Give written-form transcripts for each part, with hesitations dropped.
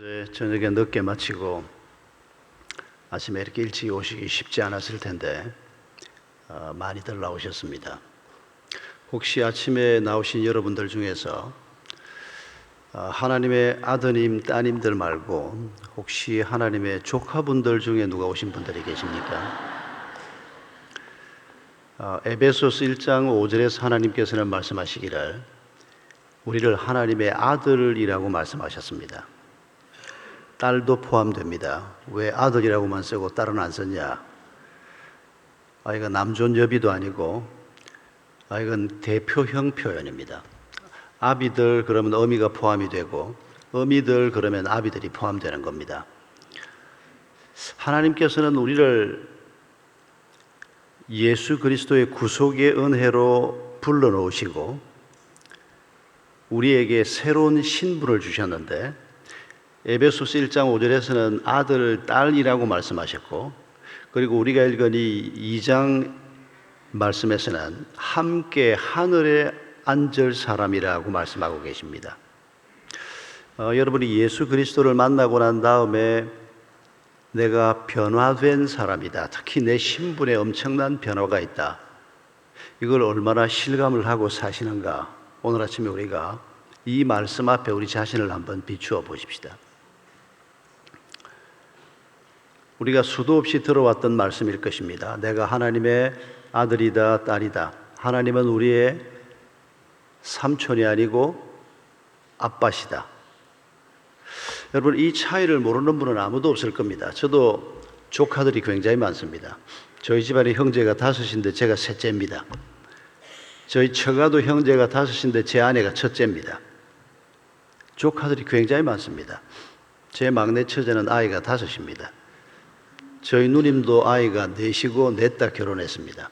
어제 저녁에 늦게 마치고 아침에 이렇게 일찍 오시기 쉽지 않았을 텐데 많이들 나오셨습니다. 혹시 아침에 나오신 여러분들 중에서 하나님의 아드님, 따님들 말고 혹시 하나님의 조카분들 중에 누가 오신 분들이 계십니까? 에베소서 1장 5절에서 하나님께서는 말씀하시기를 우리를 하나님의 아들이라고 말씀하셨습니다. 딸도 포함됩니다. 왜 아들이라고만 쓰고 딸은 안 썼냐? 이건 남존여비도 아니고 이건 대표형 표현입니다. 아비들 그러면 어미가 포함이 되고 어미들 그러면 아비들이 포함되는 겁니다. 하나님께서는 우리를 예수 그리스도의 구속의 은혜로 불러놓으시고 우리에게 새로운 신분을 주셨는데 에베소서 1장 5절에서는 아들, 딸이라고 말씀하셨고 그리고 우리가 읽은 이 2장 말씀에서는 함께 하늘에 앉을 사람이라고 말씀하고 계십니다. 여러분이 예수 그리스도를 만나고 난 다음에 내가 변화된 사람이다. 특히 내 신분에 엄청난 변화가 있다. 이걸 얼마나 실감을 하고 사시는가. 오늘 아침에 우리가 이 말씀 앞에 우리 자신을 한번 비추어 보십시다. 우리가 수도 없이 들어왔던 말씀일 것입니다. 내가 하나님의 아들이다, 딸이다. 하나님은 우리의 삼촌이 아니고 아빠시다. 여러분, 이 차이를 모르는 분은 아무도 없을 겁니다. 저도 조카들이 굉장히 많습니다. 저희 집안에 형제가 5인데 제가 셋째입니다. 저희 처가도 형제가 5인데 제 아내가 첫째입니다. 조카들이 굉장히 많습니다. 제 막내 처제는 아이가 5입니다. 저희 누님도 아이가 4이고 넷 다 결혼했습니다.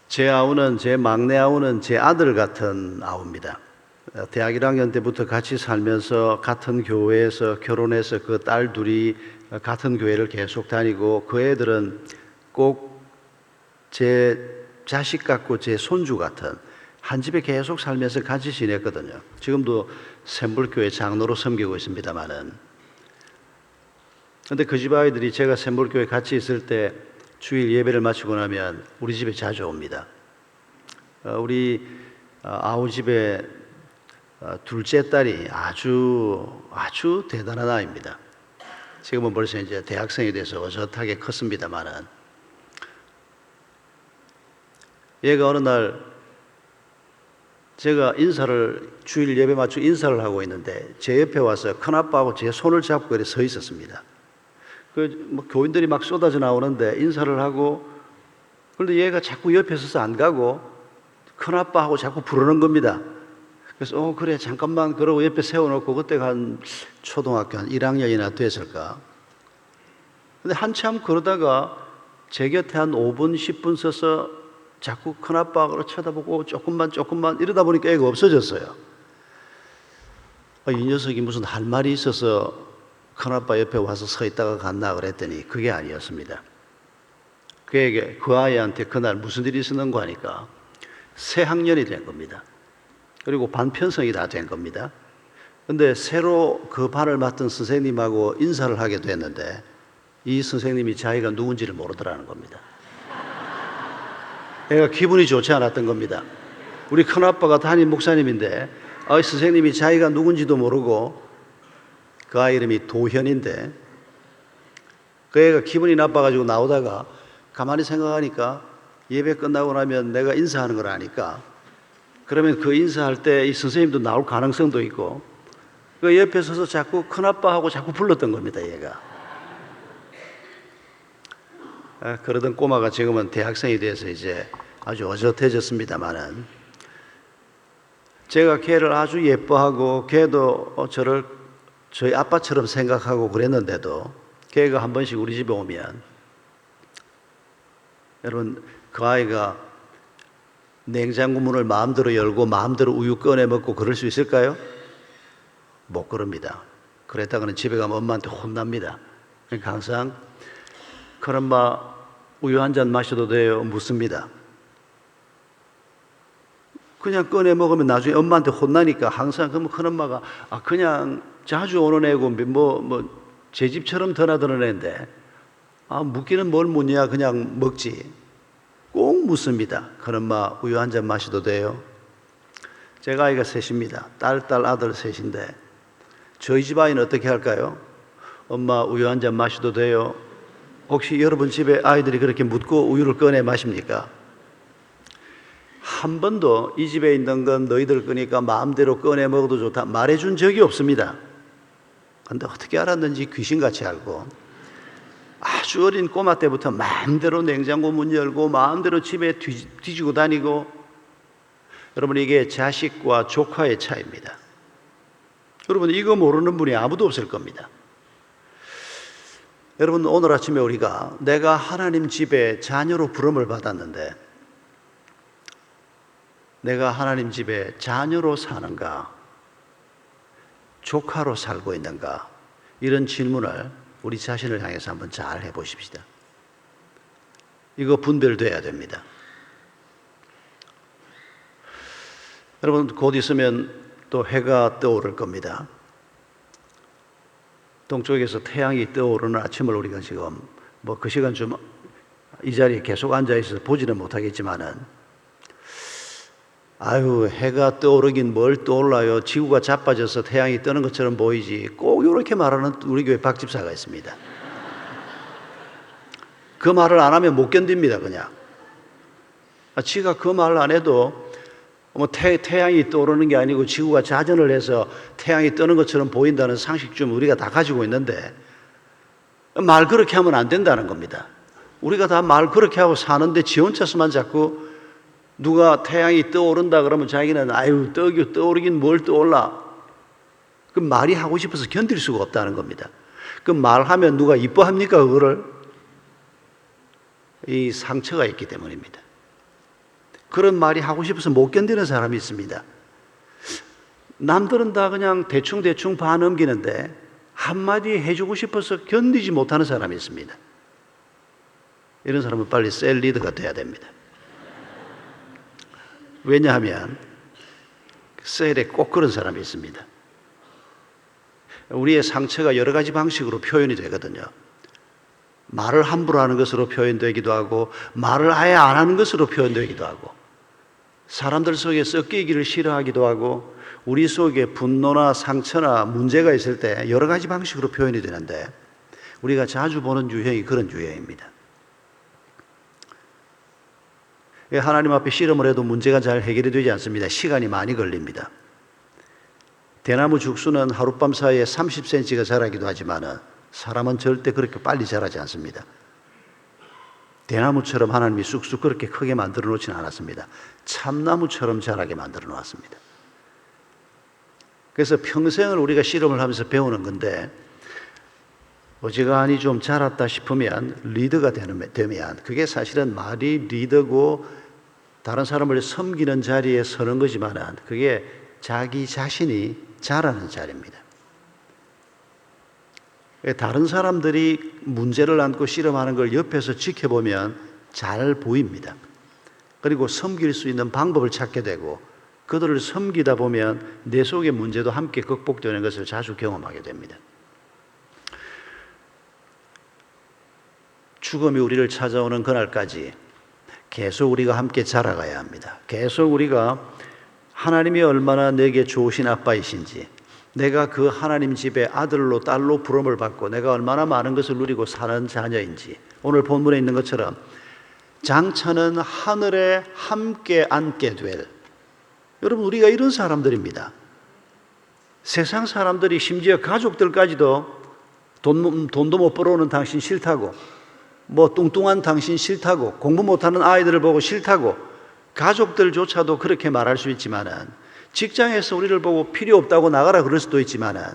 제 아우는, 제 막내 아우는 제 아들 같은 아우입니다. 대학 1학년 때부터 같이 살면서 같은 교회에서 결혼해서 그 딸 둘이 같은 교회를 계속 다니고 그 애들은 꼭 제 자식 같고 제 손주 같은 한 집에 계속 살면서 같이 지냈거든요. 지금도 샘불교회 장로로 섬기고 있습니다만은. 근데 그 집 아이들이 제가 샘불교회 같이 있을 때 주일 예배를 마치고 나면 우리 집에 자주 옵니다. 우리 아우 집에 둘째 딸이 아주 대단한 아이입니다. 지금은 벌써 이제 대학생이 돼서 어젓하게 컸습니다만은 얘가 어느 날 제가 주일 예배 마치고 인사를 하고 있는데 제 옆에 와서 큰아빠하고 제 손을 잡고 이렇게 서 있었습니다. 교인들이 막 쏟아져 나오는데 인사를 하고 그런데 얘가 자꾸 옆에 서서 안 가고 큰아빠하고 자꾸 부르는 겁니다. 그래서 그래 잠깐만 그러고 옆에 세워놓고 그때가 한 초등학교 한 1학년이나 됐을까. 근데 한참 그러다가 제 곁에 한 5분 10분 서서 자꾸 큰아빠가 쳐다보고 조금만 이러다 보니까 애가 없어졌어요. 이 녀석이 무슨 할 말이 있어서 큰아빠 옆에 와서 서 있다가 갔나 그랬더니 그게 아니었습니다. 그 아이한테 그날 무슨 일이 있었는가 하니까 새 학년이 된 겁니다. 그리고 반 편성이 다 된 겁니다. 근데 새로 그 반을 맡은 선생님하고 인사를 하게 됐는데 이 선생님이 자기가 누군지를 모르더라는 겁니다. 애가 기분이 좋지 않았던 겁니다. 우리 큰아빠가 담임 목사님인데 선생님이 자기가 누군지도 모르고 그 아이 이름이 도현인데 그 애가 기분이 나빠가지고 나오다가 가만히 생각하니까 예배 끝나고 나면 내가 인사하는 걸 아니까 그러면 그 인사할 때 이 선생님도 나올 가능성도 있고 그 옆에 서서 자꾸 큰아빠하고 자꾸 불렀던 겁니다. 얘가 그러던 꼬마가 지금은 대학생이 돼서 이제 아주 어젓해졌습니다만은 제가 걔를 아주 예뻐하고 걔도 저를 저희 아빠처럼 생각하고 그랬는데도 걔가 한 번씩 우리 집에 오면 여러분 그 아이가 냉장고 문을 마음대로 열고 마음대로 우유 꺼내 먹고 그럴 수 있을까요? 못 그럽니다. 그랬다가는 집에 가면 엄마한테 혼납니다. 그러니까 항상 큰엄마 우유 한 잔 마셔도 돼요? 묻습니다. 그냥 꺼내 먹으면 나중에 엄마한테 혼나니까 항상 그러면 큰엄마가 그냥 자주 오는 애고 제 집처럼 드나드는 애인데 묻기는 뭘 묻냐 그냥 먹지. 꼭 묻습니다. 큰엄마 우유 한 잔 마셔도 돼요? 제가 아이가 셋입니다. 딸 아들 셋인데 저희 집 아이는 어떻게 할까요? 엄마 우유 한 잔 마셔도 돼요? 혹시 여러분 집에 아이들이 그렇게 묻고 우유를 꺼내 마십니까? 한 번도 이 집에 있는 건 너희들 거니까 마음대로 꺼내 먹어도 좋다 말해준 적이 없습니다. 근데 어떻게 알았는지 귀신같이 알고 아주 어린 꼬마 때부터 마음대로 냉장고 문 열고 마음대로 집에 뒤지고 다니고. 여러분 이게 자식과 조카의 차이입니다. 여러분 이거 모르는 분이 아무도 없을 겁니다. 여러분 오늘 아침에 우리가 내가 하나님 집에 자녀로 부름을 받았는데 내가 하나님 집에 자녀로 사는가 조카로 살고 있는가 이런 질문을 우리 자신을 향해서 한번 잘 해보십시다. 이거 분별돼야 됩니다. 여러분 곧 있으면 또 해가 떠오를 겁니다. 동쪽에서 태양이 떠오르는 아침을 우리가 지금 그 시간 좀 이 자리에 계속 앉아 있어서 보지는 못하겠지만은 해가 떠오르긴 뭘 떠올라요. 지구가 자빠져서 태양이 뜨는 것처럼 보이지. 꼭 이렇게 말하는 우리 교회 박 집사가 있습니다. 그 말을 안 하면 못 견딥니다. 그냥 지가 그 말을 안 해도 태양이 떠오르는 게 아니고 지구가 자전을 해서 태양이 뜨는 것처럼 보인다는 상식 좀 우리가 다 가지고 있는데 말 그렇게 하면 안 된다는 겁니다. 우리가 다 말 그렇게 하고 사는데 지 혼자서만 자꾸 누가 태양이 떠오른다 그러면 자기는 떠오르긴 뭘 떠올라. 그 말이 하고 싶어서 견딜 수가 없다는 겁니다. 그 말하면 누가 이뻐합니까 그거를? 이 상처가 있기 때문입니다. 그런 말이 하고 싶어서 못 견디는 사람이 있습니다. 남들은 다 그냥 대충 봐넘기는데 한마디 해주고 싶어서 견디지 못하는 사람이 있습니다. 이런 사람은 빨리 셀 리더가 돼야 됩니다. 왜냐하면 셀에 꼭 그런 사람이 있습니다. 우리의 상처가 여러 가지 방식으로 표현이 되거든요. 말을 함부로 하는 것으로 표현되기도 하고 말을 아예 안 하는 것으로 표현되기도 하고 사람들 속에 섞이기를 싫어하기도 하고 우리 속에 분노나 상처나 문제가 있을 때 여러 가지 방식으로 표현이 되는데 우리가 자주 보는 유형이 그런 유형입니다. 하나님 앞에 씨름을 해도 문제가 잘 해결이 되지 않습니다. 시간이 많이 걸립니다. 대나무 죽수는 하룻밤 사이에 30cm가 자라기도 하지만 사람은 절대 그렇게 빨리 자라지 않습니다. 대나무처럼 하나님이 쑥쑥 그렇게 크게 만들어 놓지는 않았습니다. 참나무처럼 자라게 만들어 놓았습니다. 그래서 평생을 우리가 씨름을 하면서 배우는 건데 어지간히 좀 자랐다 싶으면 리더가 되면 그게 사실은 말이 리더고 다른 사람을 섬기는 자리에 서는 거지만 그게 자기 자신이 자라는 자리입니다. 다른 사람들이 문제를 안고 씨름하는 걸 옆에서 지켜보면 잘 보입니다. 그리고 섬길 수 있는 방법을 찾게 되고 그들을 섬기다 보면 내 속의 문제도 함께 극복되는 것을 자주 경험하게 됩니다. 죽음이 우리를 찾아오는 그날까지 계속 우리가 함께 자라가야 합니다. 계속 우리가 하나님이 얼마나 내게 좋으신 아빠이신지 내가 그 하나님 집에 아들로 딸로 부름을 받고 내가 얼마나 많은 것을 누리고 사는 자녀인지 오늘 본문에 있는 것처럼 장차는 하늘에 함께 앉게 될 여러분 우리가 이런 사람들입니다. 세상 사람들이 심지어 가족들까지도 돈도 못 벌어오는 당신 싫다고 뚱뚱한 당신 싫다고 공부 못하는 아이들을 보고 싫다고 가족들조차도 그렇게 말할 수 있지만은 직장에서 우리를 보고 필요 없다고 나가라 그럴 수도 있지만은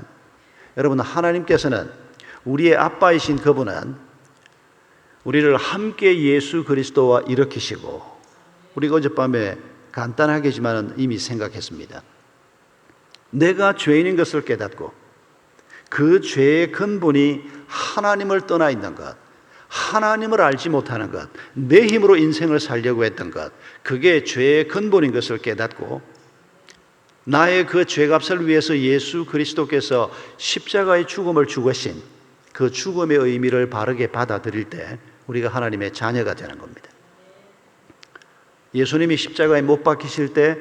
여러분 하나님께서는 우리의 아빠이신 그분은 우리를 함께 예수 그리스도와 일으키시고 우리가 어젯밤에 간단하게지만은 이미 생각했습니다. 내가 죄인인 것을 깨닫고 그 죄의 근본이 하나님을 떠나 있는 것 하나님을 알지 못하는 것, 내 힘으로 인생을 살려고 했던 것, 그게 죄의 근본인 것을 깨닫고 나의 그 죄값을 위해서 예수 그리스도께서 십자가의 죽음을 죽으신 그 죽음의 의미를 바르게 받아들일 때 우리가 하나님의 자녀가 되는 겁니다. 예수님이 십자가에 못 박히실 때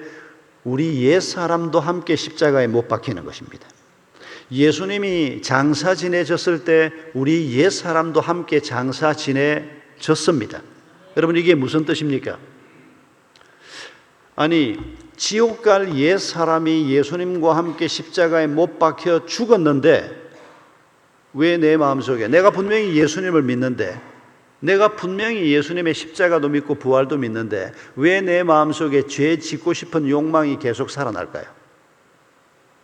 우리 옛사람도 함께 십자가에 못 박히는 것입니다. 예수님이 장사 지내졌을 때 우리 옛사람도 함께 장사 지내졌습니다. 여러분, 이게 무슨 뜻입니까? 아니, 지옥 갈 옛사람이 예수님과 함께 십자가에 못 박혀 죽었는데 왜 내 마음속에, 내가 분명히 예수님을 믿는데, 내가 분명히 예수님의 십자가도 믿고 부활도 믿는데 왜 내 마음속에 죄 짓고 싶은 욕망이 계속 살아날까요?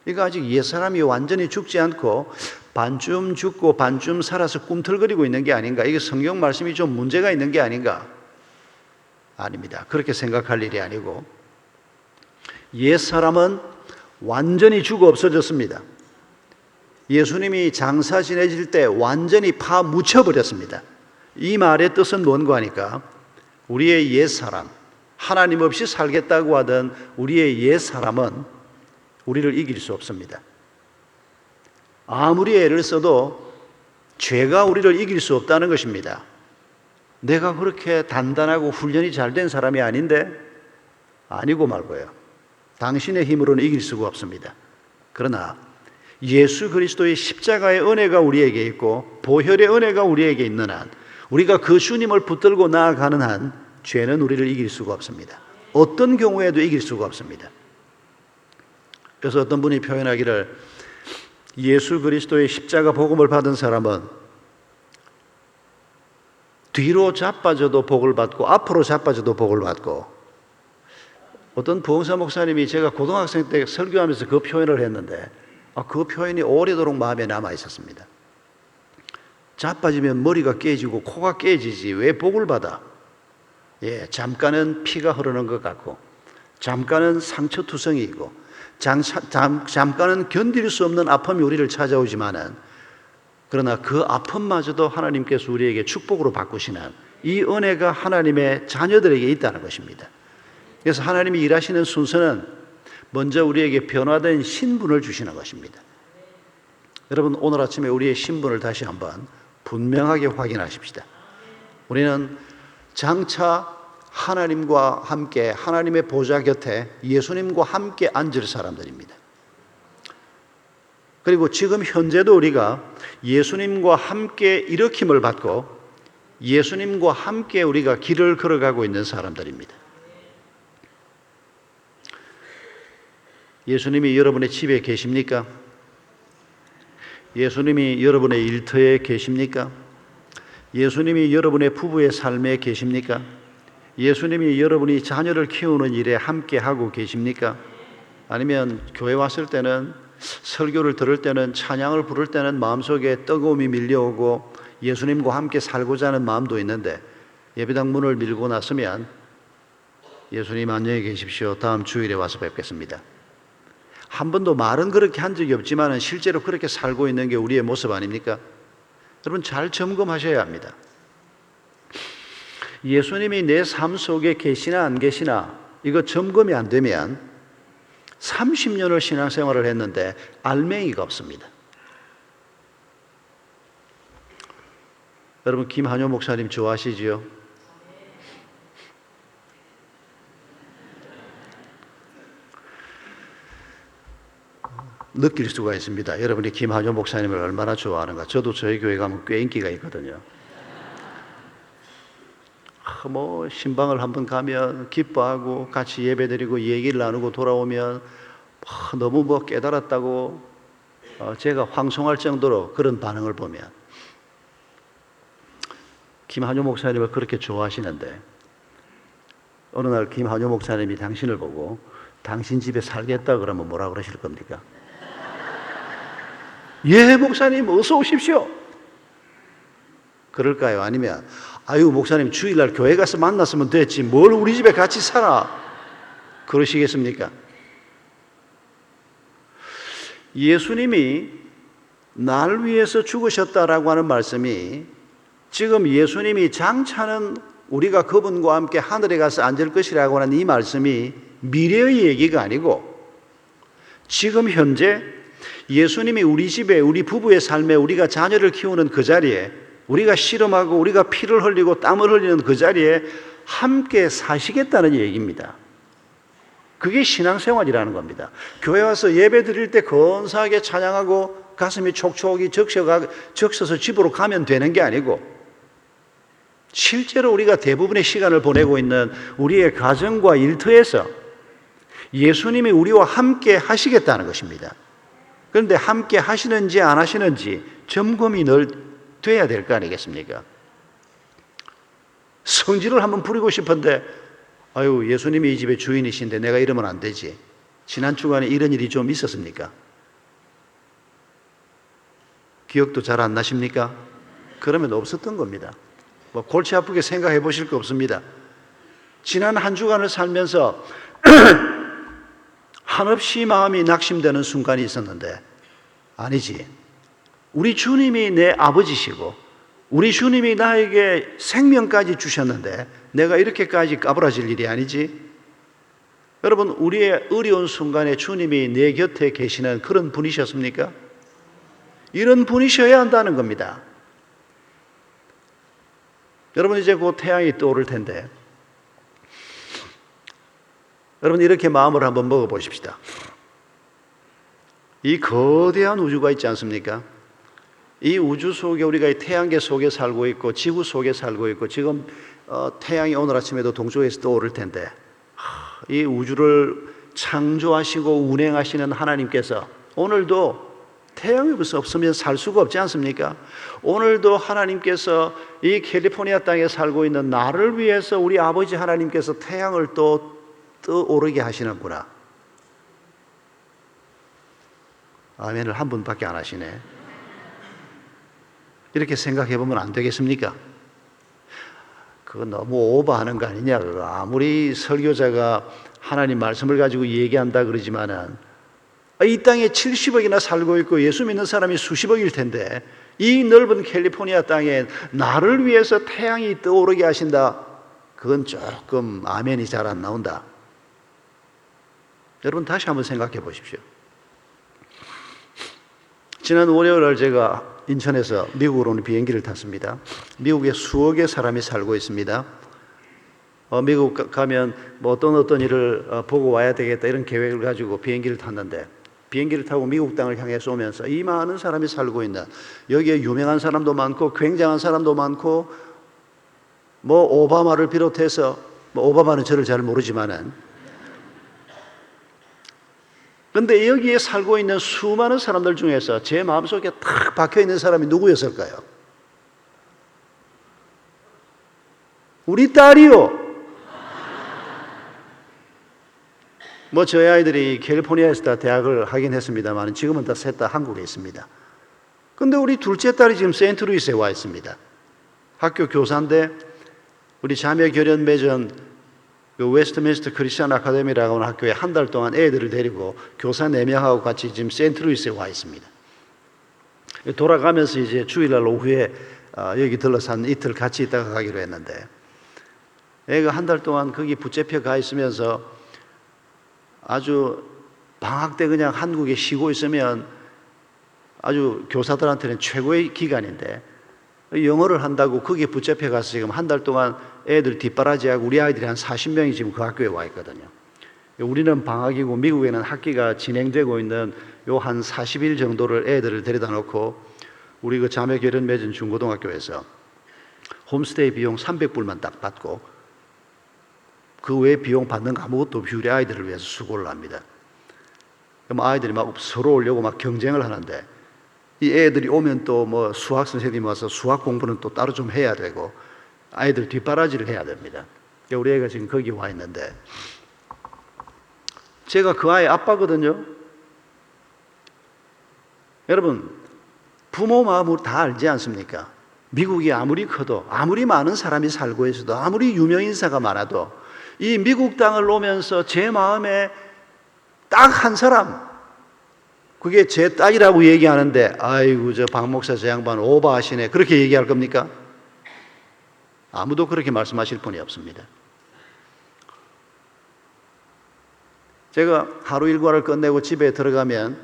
이거 아직 옛사람이 완전히 죽지 않고 반쯤 죽고 반쯤 살아서 꿈틀거리고 있는 게 아닌가? 이게 성경 말씀이 좀 문제가 있는 게 아닌가? 아닙니다. 그렇게 생각할 일이 아니고 옛사람은 완전히 죽어 없어졌습니다. 예수님이 장사 지내질 때 완전히 파묻혀버렸습니다. 이 말의 뜻은 뭔가 하니까 우리의 옛사람, 하나님 없이 살겠다고 하던 우리의 옛사람은 우리를 이길 수 없습니다. 아무리 애를 써도 죄가 우리를 이길 수 없다는 것입니다. 내가 그렇게 단단하고 훈련이 잘 된 사람이 아닌데? 아니고 말고요. 당신의 힘으로는 이길 수가 없습니다. 그러나 예수 그리스도의 십자가의 은혜가 우리에게 있고 보혈의 은혜가 우리에게 있는 한, 우리가 그 주님을 붙들고 나아가는 한 죄는 우리를 이길 수가 없습니다. 어떤 경우에도 이길 수가 없습니다. 그래서 어떤 분이 표현하기를 예수 그리스도의 십자가 복음을 받은 사람은 뒤로 자빠져도 복을 받고 앞으로 자빠져도 복을 받고, 어떤 부흥사 목사님이 제가 고등학생 때 설교하면서 그 표현을 했는데 그 표현이 오래도록 마음에 남아 있었습니다. 자빠지면 머리가 깨지고 코가 깨지지 왜 복을 받아? 잠깐은 피가 흐르는 것 같고 잠깐은 상처투성이 있고 잠깐은 견딜 수 없는 아픔이 우리를 찾아오지만은, 그러나 그 아픔마저도 하나님께서 우리에게 축복으로 바꾸시는 이 은혜가 하나님의 자녀들에게 있다는 것입니다. 그래서 하나님이 일하시는 순서는 먼저 우리에게 변화된 신분을 주시는 것입니다. 여러분, 오늘 아침에 우리의 신분을 다시 한번 분명하게 확인하십시다. 우리는 장차 하나님과 함께 하나님의 보좌 곁에 예수님과 함께 앉을 사람들입니다. 그리고 지금 현재도 우리가 예수님과 함께 일으킴을 받고 예수님과 함께 우리가 길을 걸어가고 있는 사람들입니다. 예수님이 여러분의 집에 계십니까? 예수님이 여러분의 일터에 계십니까? 예수님이 여러분의 부부의 삶에 계십니까? 예수님이 여러분이 자녀를 키우는 일에 함께 하고 계십니까? 아니면 교회 왔을 때는, 설교를 들을 때는, 찬양을 부를 때는 마음속에 뜨거움이 밀려오고 예수님과 함께 살고자 하는 마음도 있는데 예배당 문을 밀고 나서면 예수님 안녕히 계십시오, 다음 주일에 와서 뵙겠습니다, 한 번도 말은 그렇게 한 적이 없지만 실제로 그렇게 살고 있는 게 우리의 모습 아닙니까? 여러분, 잘 점검하셔야 합니다. 예수님이 내 삶 속에 계시나 안 계시나 이거 점검이 안 되면 30년을 신앙생활을 했는데 알맹이가 없습니다. 여러분, 김한효 목사님 좋아하시지요? 느낄 수가 있습니다. 여러분이 김한효 목사님을 얼마나 좋아하는가. 저도 저희 교회 가면 꽤 인기가 있거든요. 신방을 한번 가면 기뻐하고 같이 예배드리고 얘기를 나누고 돌아오면 너무 깨달았다고 제가 황송할 정도로 그런 반응을 보면, 김한효 목사님을 그렇게 좋아하시는데 어느 날 김한효 목사님이 당신을 보고 당신 집에 살겠다 그러면 뭐라 그러실 겁니까? 예, 목사님 어서 오십시오 그럴까요? 아니면 아유, 목사님 주일날 교회 가서 만났으면 됐지 뭘 우리 집에 같이 살아 그러시겠습니까? 예수님이 날 위해서 죽으셨다라고 하는 말씀이 지금 예수님이 장차는 우리가 그분과 함께 하늘에 가서 앉을 것이라고 하는 이 말씀이 미래의 얘기가 아니고 지금 현재 예수님이 우리 집에 우리 부부의 삶에 우리가 자녀를 키우는 그 자리에 우리가 씨름하고 우리가 피를 흘리고 땀을 흘리는 그 자리에 함께 사시겠다는 얘기입니다. 그게 신앙생활이라는 겁니다. 교회 와서 예배 드릴 때 건사하게 찬양하고 가슴이 촉촉이 적셔서 집으로 가면 되는 게 아니고 실제로 우리가 대부분의 시간을 보내고 있는 우리의 가정과 일터에서 예수님이 우리와 함께 하시겠다는 것입니다. 그런데 함께 하시는지 안 하시는지 점검이 늘 돼야 될 거 아니겠습니까? 성질을 한번 부리고 싶은데 아유, 예수님이 이 집의 주인이신데 내가 이러면 안 되지. 지난 주간에 이런 일이 좀 있었습니까? 기억도 잘 안 나십니까? 그러면 없었던 겁니다. 뭐 골치 아프게 생각해 보실 거 없습니다. 지난 한 주간을 살면서 한없이 마음이 낙심되는 순간이 있었는데 아니지. 우리 주님이 내 아버지시고 우리 주님이 나에게 생명까지 주셨는데 내가 이렇게까지 까불어질 일이 아니지. 여러분, 우리의 어려운 순간에 주님이 내 곁에 계시는 그런 분이셨습니까? 이런 분이셔야 한다는 겁니다. 여러분, 이제 곧 태양이 떠오를 텐데 여러분, 이렇게 마음을 한번 먹어보십시다. 이 거대한 우주가 있지 않습니까? 이 우주 속에 우리가 이 태양계 속에 살고 있고 지구 속에 살고 있고 지금 태양이 오늘 아침에도 동쪽에서 떠오를 텐데 이 우주를 창조하시고 운행하시는 하나님께서 오늘도 태양이 없으면 살 수가 없지 않습니까? 오늘도 하나님께서 이 캘리포니아 땅에 살고 있는 나를 위해서 우리 아버지 하나님께서 태양을 또 떠오르게 하시는구나. 아멘을 한 분밖에 안 하시네. 이렇게 생각해 보면 안 되겠습니까? 그거 너무 오버하는 거 아니냐. 그거 아무리 설교자가 하나님 말씀을 가지고 얘기한다 그러지만은 이 땅에 70억이나 살고 있고 예수 믿는 사람이 수십억일 텐데 이 넓은 캘리포니아 땅에 나를 위해서 태양이 떠오르게 하신다. 그건 조금 아멘이 잘 안 나온다. 여러분, 다시 한번 생각해 보십시오. 지난 월요일 제가 인천에서 미국으로 오는 비행기를 탔습니다. 미국에 수억의 사람이 살고 있습니다. 미국 가면 뭐 어떤 일을 보고 와야 되겠다 이런 계획을 가지고 비행기를 탔는데 비행기를 타고 미국 땅을 향해서 오면서 이 많은 사람이 살고 있는 여기에 유명한 사람도 많고 굉장한 사람도 많고 뭐 오바마를 비롯해서 뭐 오바마는 저를 잘 모르지만은 그런데 여기에 살고 있는 수많은 사람들 중에서 제 마음속에 탁 박혀있는 사람이 누구였을까요? 우리 딸이요. 뭐 저희 아이들이 캘리포니아에서 다 대학을 하긴 했습니다만 지금은 다 셋 다 한국에 있습니다. 그런데 우리 둘째 딸이 지금 세인트루이스에 와 있습니다. 학교 교사인데 우리 자매 결연 맺은 그 웨스트민스터 크리스천 아카데미라고 하는 학교에 한 달 동안 애들을 데리고 교사 4명하고 같이 지금 세인트루이스에 와 있습니다. 돌아가면서 이제 주일날 오후에 여기 들러서 한 이틀 같이 있다가 가기로 했는데 애가 한 달 동안 거기 붙잡혀 가 있으면서 아주 방학 때 그냥 한국에 쉬고 있으면 아주 교사들한테는 최고의 기간인데 영어를 한다고 거기에 붙잡혀 가서 지금 한 달 동안 애들 뒷바라지하고 우리 아이들이 한 40명이 지금 그 학교에 와 있거든요. 우리는 방학이고 미국에는 학기가 진행되고 있는 요 한 40일 정도를 애들을 데려다 놓고 우리 그 자매 결연 맺은 중고등학교에서 홈스테이 비용 300불만 딱 받고 그 외에 비용 받는 거 아무것도 없이 우리 아이들을 위해서 수고를 합니다. 그럼 아이들이 막 서로 오려고 막 경쟁을 하는데 이 애들이 오면 또 뭐 수학 선생님이 와서 수학 공부는 또 따로 좀 해야 되고 아이들 뒷바라지를 해야 됩니다. 우리 애가 지금 거기 와 있는데 제가 그 아이 아빠거든요. 여러분, 부모 마음을 다 알지 않습니까? 미국이 아무리 커도 아무리 많은 사람이 살고 있어도 아무리 유명인사가 많아도 이 미국 땅을 오면서 제 마음에 딱 한 사람, 그게 제 딸이라고 얘기하는데 아이고 저 박 목사 저 양반 오버하시네 그렇게 얘기할 겁니까? 아무도 그렇게 말씀하실 분이 없습니다. 제가 하루 일과를 끝내고 집에 들어가면,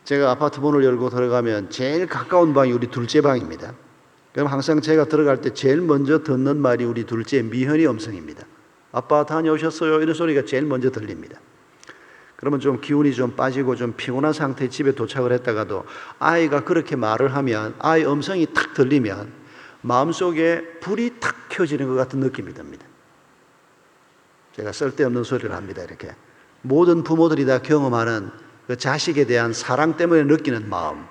제가 아파트 문을 열고 들어가면 제일 가까운 방이 우리 둘째 방입니다. 그럼 항상 제가 들어갈 때 제일 먼저 듣는 말이 우리 둘째 미현이 음성입니다. 아빠 다녀오셨어요? 이런 소리가 제일 먼저 들립니다. 그러면 좀 기운이 좀 빠지고 좀 피곤한 상태에 집에 도착을 했다가도 아이가 그렇게 말을 하면, 아이 음성이 탁 들리면 마음속에 불이 탁 켜지는 것 같은 느낌이 듭니다. 제가 쓸데없는 소리를 합니다. 이렇게 모든 부모들이 다 경험하는 그 자식에 대한 사랑 때문에 느끼는 마음.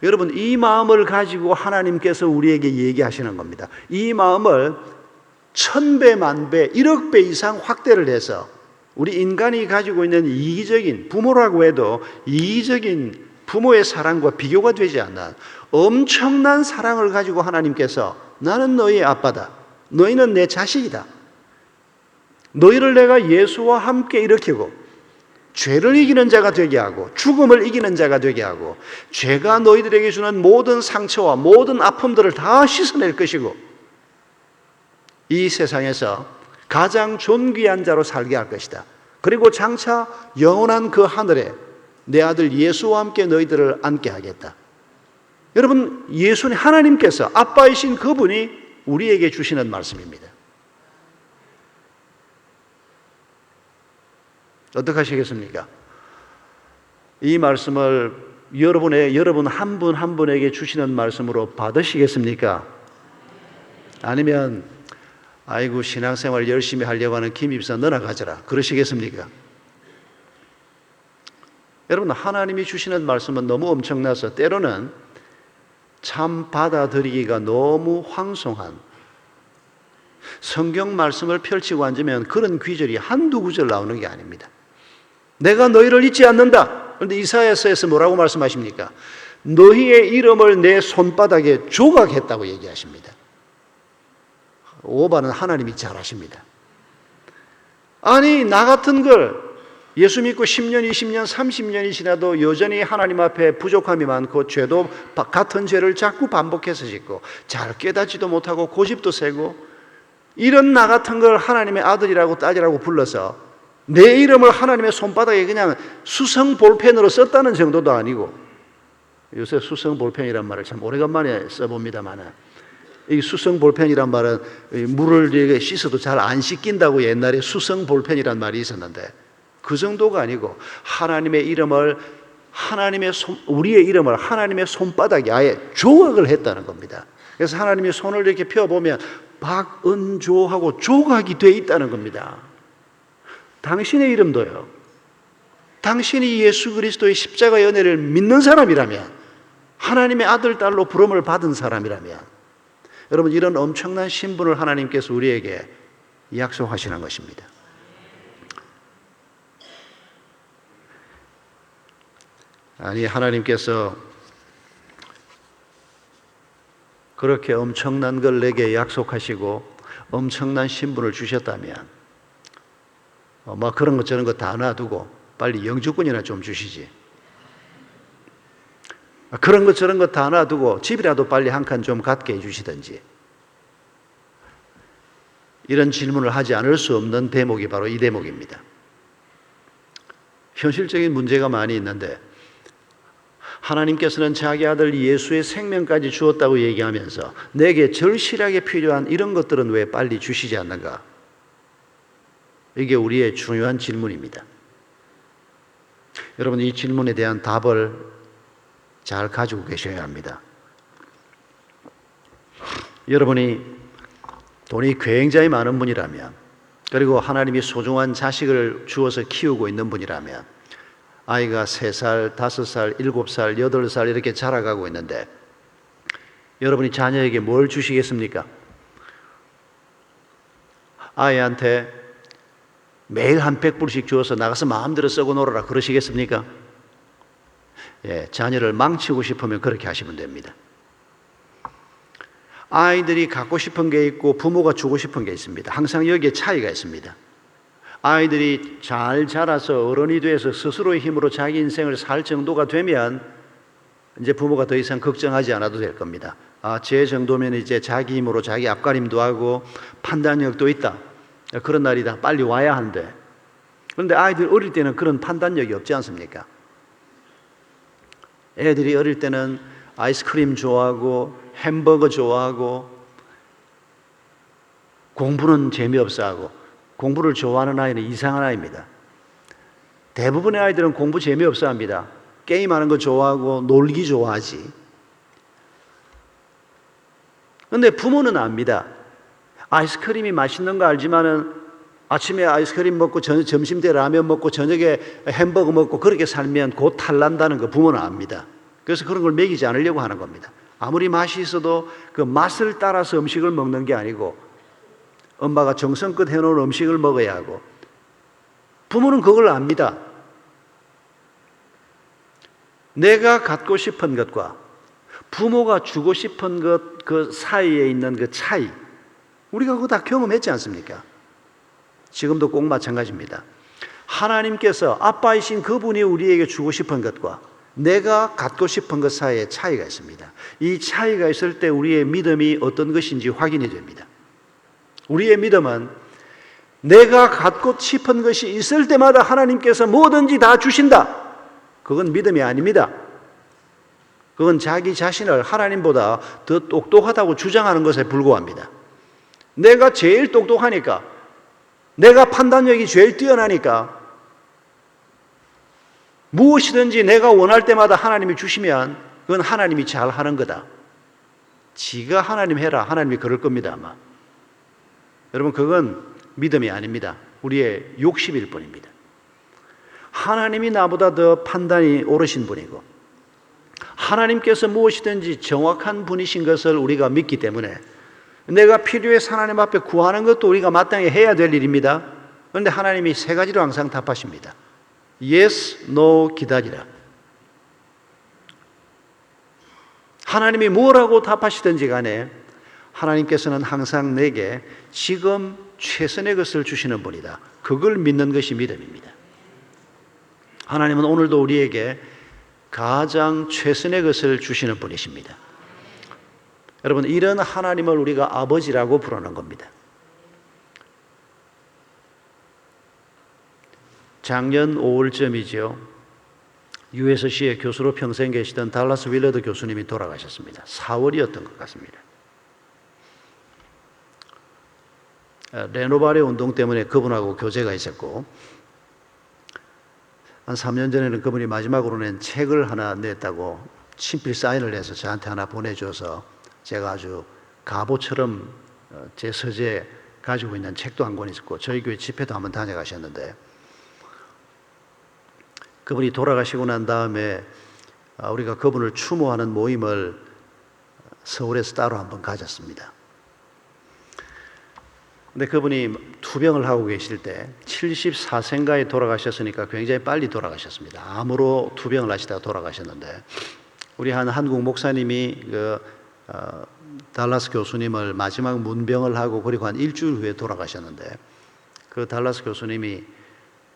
여러분, 이 마음을 가지고 하나님께서 우리에게 얘기하시는 겁니다. 이 마음을 1000배, 만배, 1억 배 이상 확대를 해서 우리 인간이 가지고 있는 이기적인, 부모라고 해도 이기적인 부모의 사랑과 비교가 되지 않는 엄청난 사랑을 가지고 하나님께서, 나는 너희의 아빠다, 너희는 내 자식이다, 너희를 내가 예수와 함께 일으키고 죄를 이기는 자가 되게 하고 죽음을 이기는 자가 되게 하고 죄가 너희들에게 주는 모든 상처와 모든 아픔들을 다 씻어낼 것이고 이 세상에서 가장 존귀한 자로 살게 할 것이다. 그리고 장차 영원한 그 하늘에 내 아들 예수와 함께 너희들을 앉게 하겠다. 여러분, 예수님, 하나님께서, 아빠이신 그분이 우리에게 주시는 말씀입니다. 어떻게 하시겠습니까? 이 말씀을 여러분 한 분 한 분에게 주시는 말씀으로 받으시겠습니까? 아니면 아이고 신앙생활 열심히 하려고 하는 김입사 너나 가져라 그러시겠습니까? 여러분, 하나님이 주시는 말씀은 너무 엄청나서 때로는 참 받아들이기가 너무 황송한, 성경 말씀을 펼치고 앉으면 그런 귀절이 한두 구절 나오는 게 아닙니다. 내가 너희를 잊지 않는다. 그런데 이사야서에서 뭐라고 말씀하십니까? 너희의 이름을 내 손바닥에 조각했다고 얘기하십니다. 오바는 하나님이 잘하십니다. 아니, 나 같은 걸 예수 믿고 10년, 20년, 30년이 지나도 여전히 하나님 앞에 부족함이 많고 죄도 같은 죄를 자꾸 반복해서 짓고 잘 깨닫지도 못하고 고집도 세고, 이런 나 같은 걸 하나님의 아들이라고 딸이라고 불러서 내 이름을 하나님의 손바닥에 그냥 수성 볼펜으로 썼다는 정도도 아니고, 요새 수성 볼펜이란 말을 참 오래간만에 써봅니다만, 이 수성 볼펜이란 말은 물을 씻어도 잘 안 씻긴다고 옛날에 수성 볼펜이란 말이 있었는데, 그 정도가 아니고 하나님의 이름을, 우리의 이름을 하나님의 손바닥에 아예 조각을 했다는 겁니다. 그래서 하나님이 손을 이렇게 펴보면 박은조하고 조각이 돼 있다는 겁니다. 당신의 이름도요, 당신이 예수 그리스도의 십자가의 은혜를 믿는 사람이라면, 하나님의 아들, 딸로 부름을 받은 사람이라면, 여러분, 이런 엄청난 신분을 하나님께서 우리에게 약속하시는 것입니다. 아니, 하나님께서 그렇게 엄청난 걸 내게 약속하시고 엄청난 신분을 주셨다면 그런 것 저런 것 다 놔두고 빨리 영주권이나 좀 주시지. 그런 것 저런 것 다 놔두고 집이라도 빨리 한 칸 좀 갖게 해주시든지. 이런 질문을 하지 않을 수 없는 대목이 바로 이 대목입니다. 현실적인 문제가 많이 있는데 하나님께서는 자기 아들 예수의 생명까지 주었다고 얘기하면서 내게 절실하게 필요한 이런 것들은 왜 빨리 주시지 않는가? 이게 우리의 중요한 질문입니다. 여러분, 이 질문에 대한 답을 잘 가지고 계셔야 합니다. 여러분이 돈이 굉장히 많은 분이라면, 그리고 하나님이 소중한 자식을 주어서 키우고 있는 분이라면, 아이가 3살, 5살, 7살, 8살 이렇게 자라가고 있는데 여러분이 자녀에게 뭘 주시겠습니까? 아이한테 매일 한 100불씩 주어서 나가서 마음대로 쓰고 놀아라 그러시겠습니까? 예, 자녀를 망치고 싶으면 그렇게 하시면 됩니다. 아이들이 갖고 싶은 게 있고 부모가 주고 싶은 게 있습니다. 항상 여기에 차이가 있습니다. 아이들이 잘 자라서 어른이 돼서 스스로의 힘으로 자기 인생을 살 정도가 되면 이제 부모가 더 이상 걱정하지 않아도 될 겁니다. 제 정도면 이제 자기 힘으로 자기 앞가림도 하고 판단력도 있다. 그런 날이 다 빨리 와야 한대. 그런데 아이들 어릴 때는 그런 판단력이 없지 않습니까? 애들이 어릴 때는 아이스크림 좋아하고 햄버거 좋아하고 공부는 재미없어 하고, 공부를 좋아하는 아이는 이상한 아이입니다. 대부분의 아이들은 공부 재미없어 합니다. 게임하는 거 좋아하고 놀기 좋아하지. 그런데 부모는 압니다. 아이스크림이 맛있는 거 알지만은 아침에 아이스크림 먹고 점심 때 라면 먹고 저녁에 햄버거 먹고 그렇게 살면 곧 탈난다는 거 부모는 압니다. 그래서 그런 걸 먹이지 않으려고 하는 겁니다. 아무리 맛이 있어도 그 맛을 따라서 음식을 먹는 게 아니고 엄마가 정성껏 해놓은 음식을 먹어야 하고, 부모는 그걸 압니다. 내가 갖고 싶은 것과 부모가 주고 싶은 것 그 사이에 있는 그 차이, 우리가 그거 다 경험했지 않습니까? 지금도 꼭 마찬가지입니다. 하나님께서 아빠이신 그분이 우리에게 주고 싶은 것과 내가 갖고 싶은 것 사이에 차이가 있습니다. 이 차이가 있을 때 우리의 믿음이 어떤 것인지 확인이 됩니다. 우리의 믿음은 내가 갖고 싶은 것이 있을 때마다 하나님께서 뭐든지 다 주신다. 그건 믿음이 아닙니다. 그건 자기 자신을 하나님보다 더 똑똑하다고 주장하는 것에 불과합니다. 내가 제일 똑똑하니까, 내가 판단력이 제일 뛰어나니까 무엇이든지 내가 원할 때마다 하나님이 주시면 그건 하나님이 잘 하는 거다. 지가 하나님 해라. 하나님이 그럴 겁니다, 아마. 여러분, 그건 믿음이 아닙니다. 우리의 욕심일 뿐입니다. 하나님이 나보다 더 판단이 오르신 분이고 하나님께서 무엇이든지 정확한 분이신 것을 우리가 믿기 때문에 내가 필요해서 하나님 앞에 구하는 것도 우리가 마땅히 해야 될 일입니다. 그런데 하나님이 세 가지로 항상 답하십니다. Yes, no, 기다리라. 하나님이 뭐라고 답하시든지 간에 하나님께서는 항상 내게 지금 최선의 것을 주시는 분이다. 그걸 믿는 것이 믿음입니다. 하나님은 오늘도 우리에게 가장 최선의 것을 주시는 분이십니다. 여러분, 이런 하나님을 우리가 아버지라고 부르는 겁니다. 작년 5월쯤이죠. USC의 교수로 평생 계시던 달라스 윌러드 교수님이 돌아가셨습니다. 4월이었던 것 같습니다. 레노바레 운동 때문에 그분하고 교제가 있었고, 한 3년 전에는 그분이 마지막으로 낸 책을 하나 냈다고 친필 사인을 해서 저한테 하나 보내줘서 제가 아주 갑오처럼 제 서재에 가지고 있는 책도 한 권 있었고 저희 교회 집회도 한번 다녀가셨는데, 그분이 돌아가시고 난 다음에 우리가 그분을 추모하는 모임을 서울에서 따로 한번 가졌습니다. 근데 그분이 투병을 하고 계실 때 74세인가에 돌아가셨으니까 굉장히 빨리 돌아가셨습니다. 암으로 투병을 하시다가 돌아가셨는데, 우리 한 한국 목사님이 달라스 교수님을 마지막 문병을 하고 그리고 한 일주일 후에 돌아가셨는데, 그 달라스 교수님이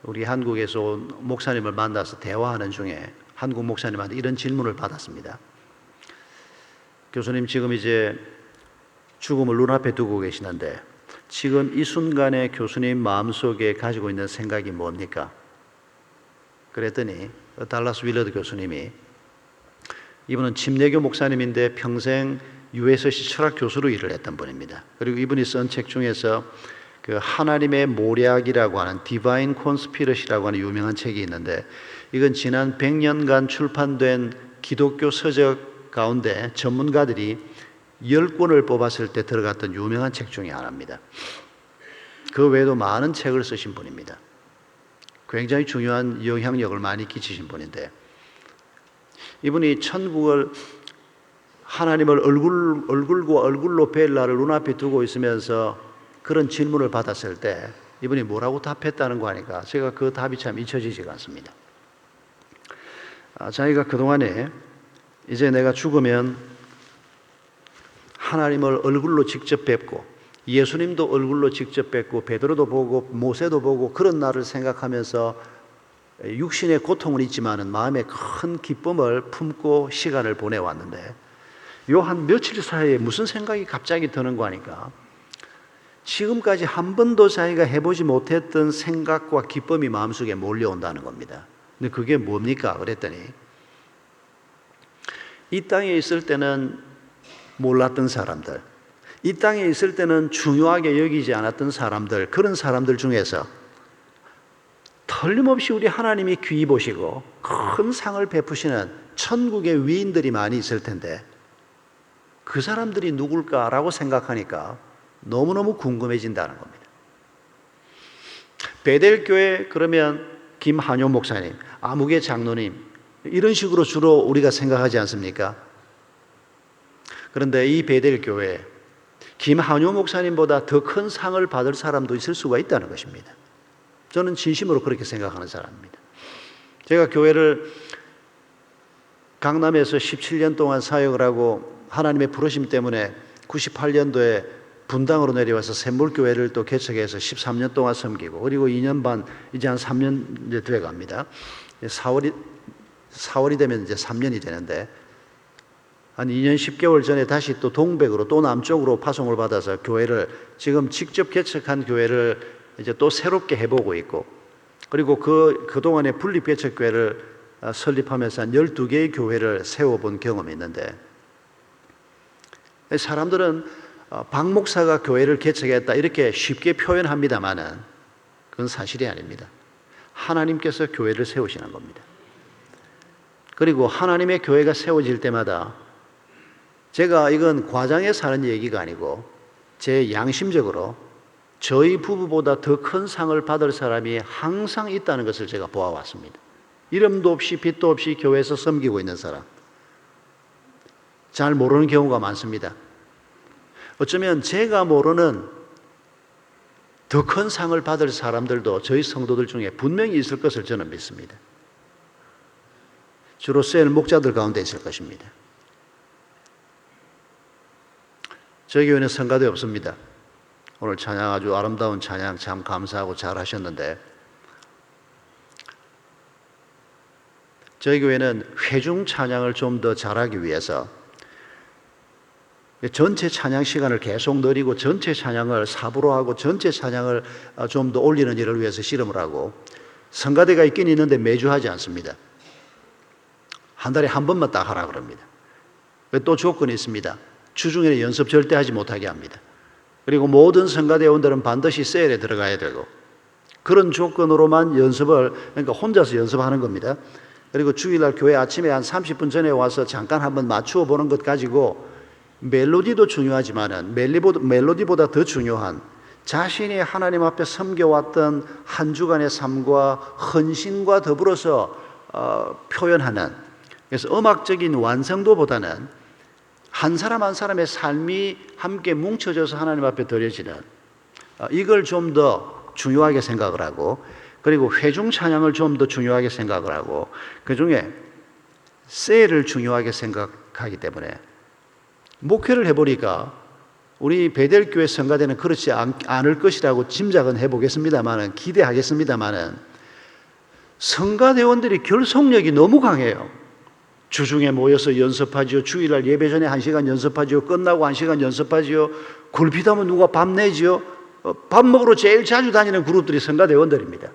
우리 한국에서 온 목사님을 만나서 대화하는 중에 한국 목사님한테 이런 질문을 받았습니다. 교수님, 지금 이제 죽음을 눈앞에 두고 계시는데 지금 이 순간에 교수님 마음속에 가지고 있는 생각이 뭡니까? 그랬더니 달라스 윌러드 교수님이, 이분은 침례교 목사님인데 평생 USC 철학 교수로 일을 했던 분입니다. 그리고 이분이 쓴 책 중에서 그 하나님의 모략이라고 하는 Divine Conspiracy라고 하는 유명한 책이 있는데, 이건 지난 100년간 출판된 기독교 서적 가운데 전문가들이 10권을 뽑았을 때 들어갔던 유명한 책 중에 하나입니다. 그 외에도 많은 책을 쓰신 분입니다. 굉장히 중요한 영향력을 많이 끼치신 분인데, 이분이 천국을 하나님을 얼굴과 얼굴로 뵐 날을 눈앞에 두고 있으면서 그런 질문을 받았을 때 이분이 뭐라고 답했다는 거 하니까 제가 그 답이 참 잊혀지지가 않습니다. 자기가 그동안에 이제 내가 죽으면 하나님을 얼굴로 직접 뵙고 예수님도 얼굴로 직접 뵙고 베드로도 보고 모세도 보고 그런 날을 생각하면서 육신의 고통은 있지만은 마음에 큰 기쁨을 품고 시간을 보내왔는데 요 한 며칠 사이에 무슨 생각이 갑자기 드는 거 아닌가? 지금까지 한 번도 자기가 해보지 못했던 생각과 기쁨이 마음속에 몰려온다는 겁니다. 근데 그게 뭡니까? 그랬더니 이 땅에 있을 때는 몰랐던 사람들, 이 땅에 있을 때는 중요하게 여기지 않았던 사람들, 그런 사람들 중에서 틀림없이 우리 하나님이 귀히 보시고 큰 상을 베푸시는 천국의 위인들이 많이 있을 텐데 그 사람들이 누굴까라고 생각하니까 너무너무 궁금해진다는 겁니다. 베델교회 그러면 김한효 목사님, 아무개 장로님 이런 식으로 주로 우리가 생각하지 않습니까? 그런데 이 베델교회 김한효 목사님보다 더 큰 상을 받을 사람도 있을 수가 있다는 것입니다. 저는 진심으로 그렇게 생각하는 사람입니다. 제가 교회를 강남에서 17년 동안 사역을 하고 하나님의 부르심 때문에 98년도에 분당으로 내려와서 샘물교회를 또 개척해서 13년 동안 섬기고 그리고 2년 반 이제 한 3년 이제 돼 갑니다. 4월이 되면 이제 3년이 되는데 한 2년 10개월 전에 다시 또 동백으로 또 남쪽으로 파송을 받아서 교회를 지금 직접 개척한 교회를 이제 또 새롭게 해보고 있고 그리고 그동안에 분립개척교회를 설립하면서 한 12개의 교회를 세워본 경험이 있는데 사람들은 박 목사가 교회를 개척했다 이렇게 쉽게 표현합니다마는 그건 사실이 아닙니다. 하나님께서 교회를 세우시는 겁니다. 그리고 하나님의 교회가 세워질 때마다 제가 이건 과장해서 하는 얘기가 아니고 제 양심적으로 저희 부부보다 더 큰 상을 받을 사람이 항상 있다는 것을 제가 보아왔습니다. 이름도 없이 빛도 없이 교회에서 섬기고 있는 사람 잘 모르는 경우가 많습니다. 어쩌면 제가 모르는 더 큰 상을 받을 사람들도 저희 성도들 중에 분명히 있을 것을 저는 믿습니다. 주로 셀 목자들 가운데 있을 것입니다. 저희 교회는 성가대 없습니다. 오늘 찬양 아주 아름다운 찬양 참 감사하고 잘 하셨는데 저희 교회는 회중 찬양을 좀 더 잘하기 위해서 전체 찬양 시간을 계속 늘리고 전체 찬양을 사부로 하고 전체 찬양을 좀 더 올리는 일을 위해서 씨름을 하고 성가대가 있긴 있는데 매주 하지 않습니다. 한 달에 한 번만 딱 하라 그럽니다. 또 조건이 있습니다. 주중에는 연습 절대 하지 못하게 합니다. 그리고 모든 성가대원들은 반드시 세일에 들어가야 되고 그런 조건으로만 연습을 그러니까 혼자서 연습하는 겁니다. 그리고 주일날 교회 아침에 한 30분 전에 와서 잠깐 한번 맞추어 보는 것 가지고 멜로디도 중요하지만은 멜로디보다 더 중요한 자신이 하나님 앞에 섬겨왔던 한 주간의 삶과 헌신과 더불어서 표현하는 그래서 음악적인 완성도보다는 한 사람 한 사람의 삶이 함께 뭉쳐져서 하나님 앞에 드려지는 이걸 좀 더 중요하게 생각을 하고 그리고 회중 찬양을 좀 더 중요하게 생각을 하고 그중에 세일을 중요하게 생각하기 때문에 목회를 해보니까 우리 베델교회 성가대는 그렇지 않을 것이라고 짐작은 해보겠습니다만은 기대하겠습니다만은 성가대원들이 결속력이 너무 강해요. 주중에 모여서 연습하죠. 주일날 예배 전에 1시간 연습하죠. 끝나고 1시간 연습하죠. 굴핏하면 누가 밥 내죠. 밥 먹으러 제일 자주 다니는 그룹들이 성가대원들입니다.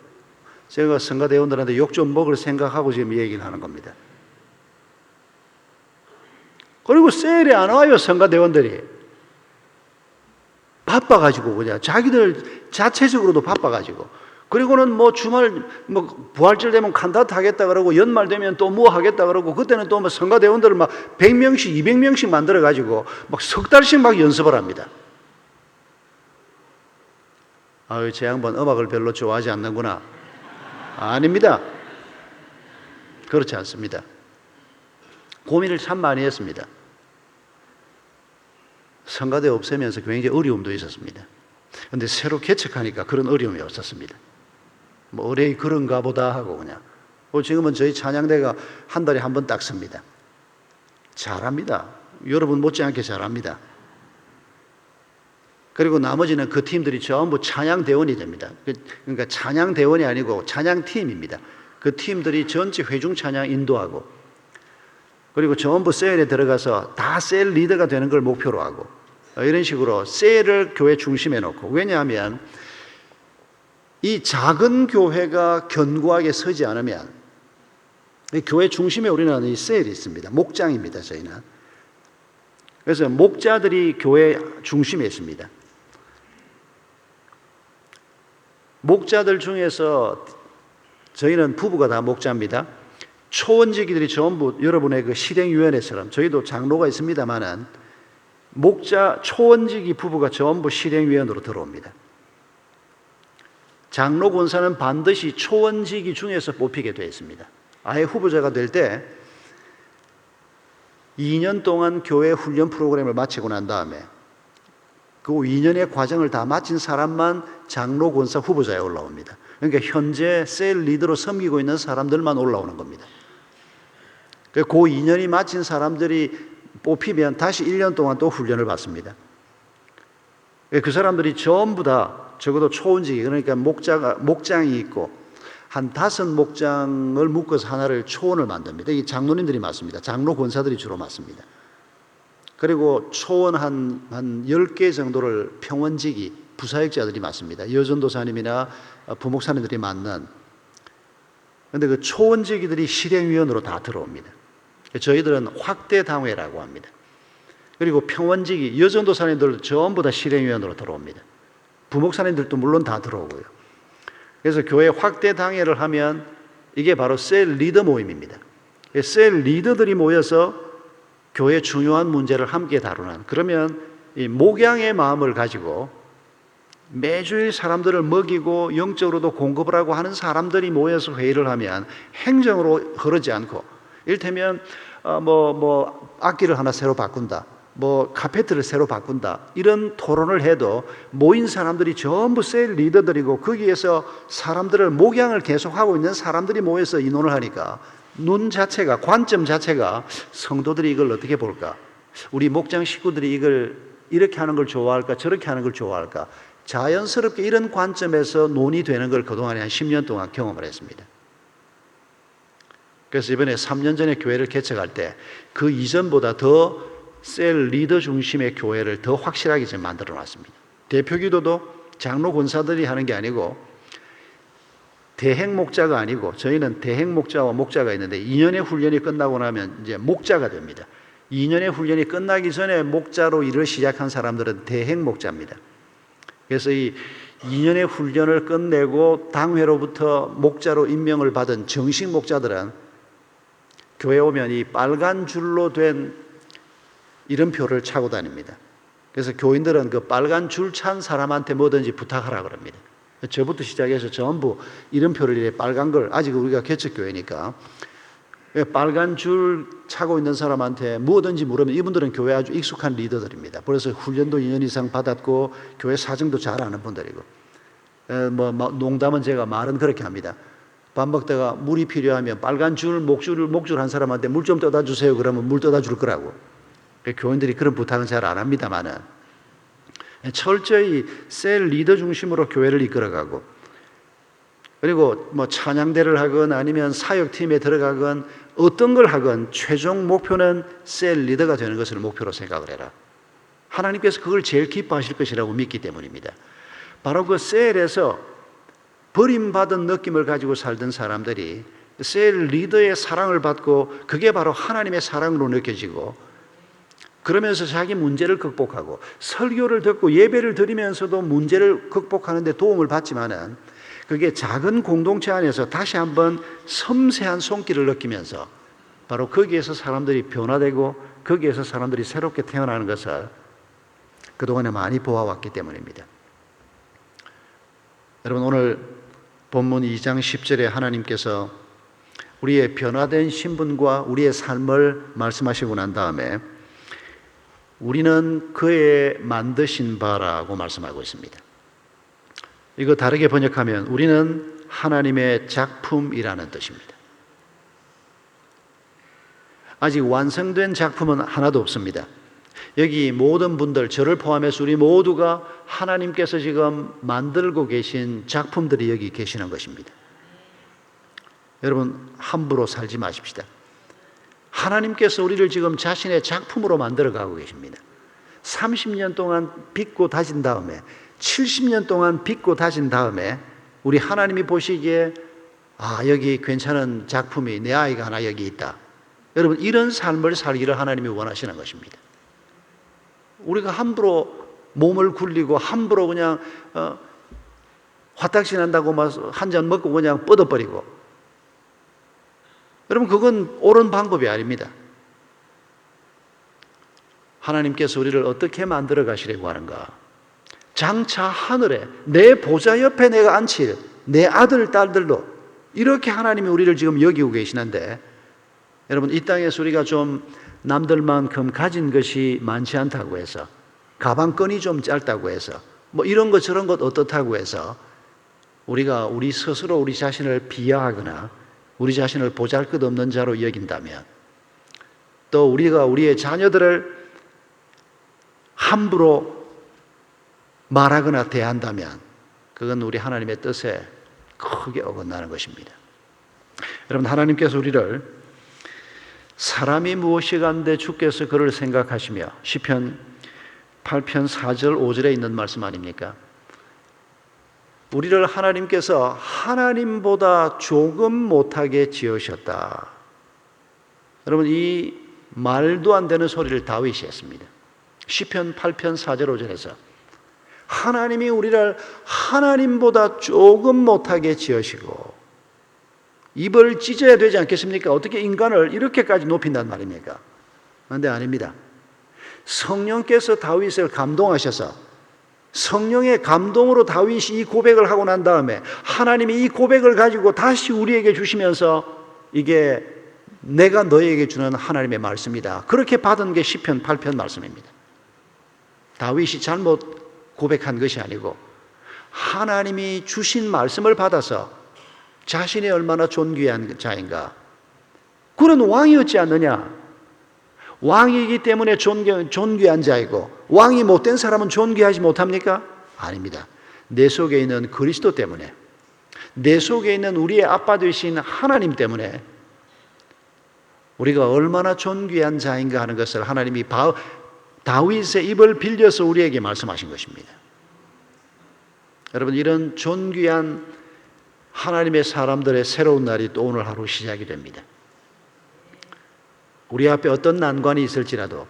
제가 성가대원들한테 욕 좀 먹을 생각하고 지금 이 얘기를 하는 겁니다. 그리고 세일에 안 와요. 성가대원들이 바빠가지고 그냥 자기들 자체적으로도 바빠가지고 그리고는 뭐 주말 뭐 부활절 되면 칸다트 하겠다 그러고 연말 되면 또 뭐 하겠다 그러고 그때는 또 뭐 성가대원들을 막 100명씩 200명씩 만들어 가지고 막 석 달씩 막 연습을 합니다. 아유 제 양반 음악을 별로 좋아하지 않는구나. 아닙니다. 그렇지 않습니다. 고민을 참 많이 했습니다. 성가대 없애면서 굉장히 어려움도 있었습니다. 그런데 새로 개척하니까 그런 어려움이 없었습니다. 뭐 의뢰이 그런가 보다 하고 그냥 지금은 저희 찬양대가 한 달에 한 번 딱 씁니다. 잘합니다. 여러분 못지않게 잘합니다. 그리고 나머지는 그 팀들이 전부 찬양대원이 됩니다. 그러니까 찬양대원이 아니고 찬양팀입니다. 그 팀들이 전체 회중 찬양 인도하고, 그리고 전부 셀에 들어가서 다 셀 리더가 되는 걸 목표로 하고, 이런 식으로 셀을 교회 중심에 놓고. 왜냐하면 이 작은 교회가 견고하게 서지 않으면, 이 교회 중심에 우리는 이 셀이 있습니다. 목장입니다, 저희는. 그래서 목자들이 교회 중심에 있습니다. 목자들 중에서 저희는 부부가 다 목자입니다. 초원지기들이 전부 여러분의 그 실행위원회처럼, 저희도 장로가 있습니다만은 목자 초원지기 부부가 전부 실행위원으로 들어옵니다. 장로 권사는 반드시 초원지기 중에서 뽑히게 되어 있습니다. 아예 후보자가 될 때 2년 동안 교회 훈련 프로그램을 마치고 난 다음에 그 2년의 과정을 다 마친 사람만 장로 권사 후보자에 올라옵니다. 그러니까 현재 셀 리더로 섬기고 있는 사람들만 올라오는 겁니다. 그 2년이 마친 사람들이 뽑히면 다시 1년 동안 또 훈련을 받습니다. 그 사람들이 전부 다 적어도 초원지기, 그러니까 목장이 있고 한 5목장을 묶어서 하나를 초원을 만듭니다. 이 장로님들이 맡습니다. 장로 권사들이 주로 맡습니다. 그리고 초원 한 10개 정도를 평원지기, 부사역자들이 맡습니다. 여전도사님이나 부목사님들이 맡는. 그런데 그 초원지기들이 실행위원으로 다 들어옵니다. 저희들은 확대당회라고 합니다. 그리고 평원지기, 여전도사님들 전부 다 실행위원으로 들어옵니다. 부목사님들도 물론 다 들어오고요. 그래서 교회 확대당회를 하면 이게 바로 셀 리더 모임입니다. 셀 리더들이 모여서 교회 중요한 문제를 함께 다루는, 그러면 이 목양의 마음을 가지고 매주일 사람들을 먹이고 영적으로도 공급을 하고 하는 사람들이 모여서 회의를 하면 행정으로 흐르지 않고, 이를테면 악기를 하나 새로 바꾼다, 카페트를 새로 바꾼다, 이런 토론을 해도 모인 사람들이 전부 셀 리더들이고 거기에서 사람들을 목양을 계속하고 있는 사람들이 모여서 의논을 하니까 눈 자체가, 관점 자체가 성도들이 이걸 어떻게 볼까? 우리 목장 식구들이 이걸 이렇게 하는 걸 좋아할까? 저렇게 하는 걸 좋아할까? 자연스럽게 이런 관점에서 논의되는 걸 그동안에 한 10년 동안 경험을 했습니다. 그래서 이번에 3년 전에 교회를 개척할 때 그 이전보다 더 셀 리더 중심의 교회를 더 확실하게 지금 만들어 놨습니다. 대표 기도도 장로 권사들이 하는 게 아니고 대행 목자가 아니고, 저희는 대행 목자와 목자가 있는데 2년의 훈련이 끝나고 나면 이제 목자가 됩니다. 2년의 훈련이 끝나기 전에 목자로 일을 시작한 사람들은 대행 목자입니다. 그래서 이 2년의 훈련을 끝내고 당회로부터 목자로 임명을 받은 정식 목자들은 교회에 오면 이 빨간 줄로 된 이름표를 차고 다닙니다. 그래서 교인들은 그 빨간 줄 찬 사람한테 뭐든지 부탁하라 그럽니다. 저부터 시작해서 전부 이름표를 이렇게 빨간 걸, 아직 우리가 개척교회니까 빨간 줄 차고 있는 사람한테 뭐든지 물으면, 이분들은 교회 아주 익숙한 리더들입니다. 그래서 훈련도 2년 이상 받았고 교회 사정도 잘 아는 분들이고, 농담은 제가 말은 그렇게 합니다. 밥 먹다가 물이 필요하면 빨간 줄, 목줄 한 사람한테 물 좀 떠다 주세요 그러면 물 떠다 줄 거라고. 교인들이 그런 부탁은 잘 안 합니다만은 철저히 셀 리더 중심으로 교회를 이끌어가고, 그리고 찬양대를 하건 아니면 사역팀에 들어가건 어떤 걸 하건 최종 목표는 셀 리더가 되는 것을 목표로 생각을 해라. 하나님께서 그걸 제일 기뻐하실 것이라고 믿기 때문입니다. 바로 그 셀에서 버림받은 느낌을 가지고 살던 사람들이 셀 리더의 사랑을 받고, 그게 바로 하나님의 사랑으로 느껴지고, 그러면서 자기 문제를 극복하고, 설교를 듣고 예배를 드리면서도 문제를 극복하는 데 도움을 받지만은 그게 작은 공동체 안에서 다시 한번 섬세한 손길을 느끼면서 바로 거기에서 사람들이 변화되고 거기에서 사람들이 새롭게 태어나는 것을 그동안에 많이 보아왔기 때문입니다. 여러분, 오늘 본문 2장 10절에 하나님께서 우리의 변화된 신분과 우리의 삶을 말씀하시고 난 다음에 우리는 그의 만드신 바라고 말씀하고 있습니다. 이거 다르게 번역하면 우리는 하나님의 작품이라는 뜻입니다. 아직 완성된 작품은 하나도 없습니다. 여기 모든 분들, 저를 포함해서 우리 모두가 하나님께서 지금 만들고 계신 작품들이 여기 계시는 것입니다. 여러분, 함부로 살지 마십시다. 하나님께서 우리를 지금 자신의 작품으로 만들어가고 계십니다. 30년 동안 빚고 다진 다음에 70년 동안 빚고 다진 다음에 우리 하나님이 보시기에 여기 괜찮은 작품이 내 아이가 하나 여기 있다. 여러분, 이런 삶을 살기를 하나님이 원하시는 것입니다. 우리가 함부로 몸을 굴리고 함부로 그냥 화딱지 난다고 막 한 잔 먹고 그냥 뻗어버리고, 여러분, 그건 옳은 방법이 아닙니다. 하나님께서 우리를 어떻게 만들어 가시려고 하는가? 장차 하늘에 내 보좌 옆에 내가 앉힐 내 아들 딸들로, 이렇게 하나님이 우리를 지금 여기고 계시는데, 여러분, 이 땅에서 우리가 좀 남들만큼 가진 것이 많지 않다고 해서, 가방끈이 좀 짧다고 해서, 뭐 이런 것 저런 것 어떻다고 해서 우리가 우리 스스로 우리 자신을 비하하거나 우리 자신을 보잘것없는 자로 여긴다면, 또 우리가 우리의 자녀들을 함부로 말하거나 대한다면, 그건 우리 하나님의 뜻에 크게 어긋나는 것입니다. 여러분, 하나님께서 우리를 사람이 무엇이간데 주께서 그를 생각하시며, 시편 8편 4절 5절에 있는 말씀 아닙니까? 우리를 하나님께서 하나님보다 조금 못하게 지으셨다. 여러분, 이 말도 안 되는 소리를 다윗이 했습니다. 시편 8편 4절 5절에서 하나님이 우리를 하나님보다 조금 못하게 지으시고, 입을 찢어야 되지 않겠습니까? 어떻게 인간을 이렇게까지 높인단 말입니까? 그런데 아닙니다. 성령께서 다윗을 감동하셔서 성령의 감동으로 다윗이 이 고백을 하고 난 다음에 하나님이 이 고백을 가지고 다시 우리에게 주시면서, 이게 내가 너에게 주는 하나님의 말씀이다, 그렇게 받은 게 시편 8편 말씀입니다. 다윗이 잘못 고백한 것이 아니고 하나님이 주신 말씀을 받아서 자신이 얼마나 존귀한 자인가, 그런 왕이었지 않느냐. 왕이기 때문에 존귀한 자이고, 왕이 못된 사람은 존귀하지 못합니까? 아닙니다. 내 속에 있는 그리스도 때문에, 내 속에 있는 우리의 아빠 되신 하나님 때문에 우리가 얼마나 존귀한 자인가 하는 것을 하나님이 다윗의 입을 빌려서 우리에게 말씀하신 것입니다. 여러분, 이런 존귀한 하나님의 사람들의 새로운 날이 또 오늘 하루 시작이 됩니다. 우리 앞에 어떤 난관이 있을지라도,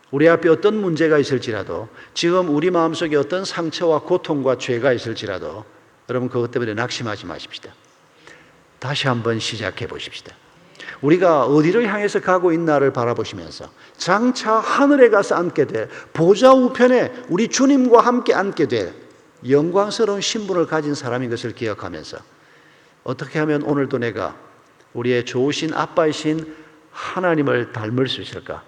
우리 앞에 어떤 문제가 있을지라도, 지금 우리 마음속에 어떤 상처와 고통과 죄가 있을지라도, 여러분, 그것 때문에 낙심하지 마십시다. 다시 한번 시작해 보십시다. 우리가 어디를 향해서 가고 있나를 바라보시면서 장차 하늘에 가서 앉게 될 보좌 우편에 우리 주님과 함께 앉게 될 영광스러운 신분을 가진 사람인 것을 기억하면서, 어떻게 하면 오늘도 내가 우리의 좋으신 아빠이신 하나님을 닮을 수 있을까?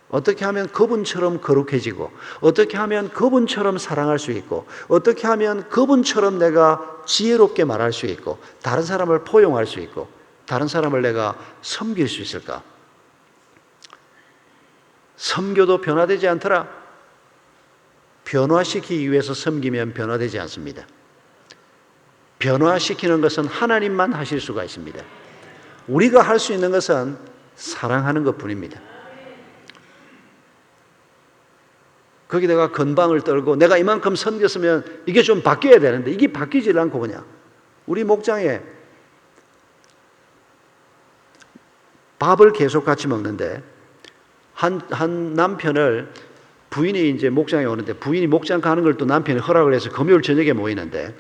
어떻게 하면 그분처럼 거룩해지고, 어떻게 하면 그분처럼 사랑할 수 있고, 어떻게 하면 그분처럼 내가 지혜롭게 말할 수 있고, 다른 사람을 포용할 수 있고, 다른 사람을 내가 섬길 수 있을까? 섬겨도 변화되지 않더라. 변화시키기 위해서 섬기면 변화되지 않습니다. 변화시키는 것은 하나님만 하실 수가 있습니다. 우리가 할 수 있는 것은 사랑하는 것뿐입니다. 거기다가 건방을 떨고 내가 이만큼 섬겼으면 이게 좀 바뀌어야 되는데, 이게 바뀌질 않고 그냥, 우리 목장에 밥을 계속 같이 먹는데 한 남편을, 부인이 이제 목장에 오는데 부인이 목장 가는 걸 또 남편이 허락을 해서 금요일 저녁에 모이는데,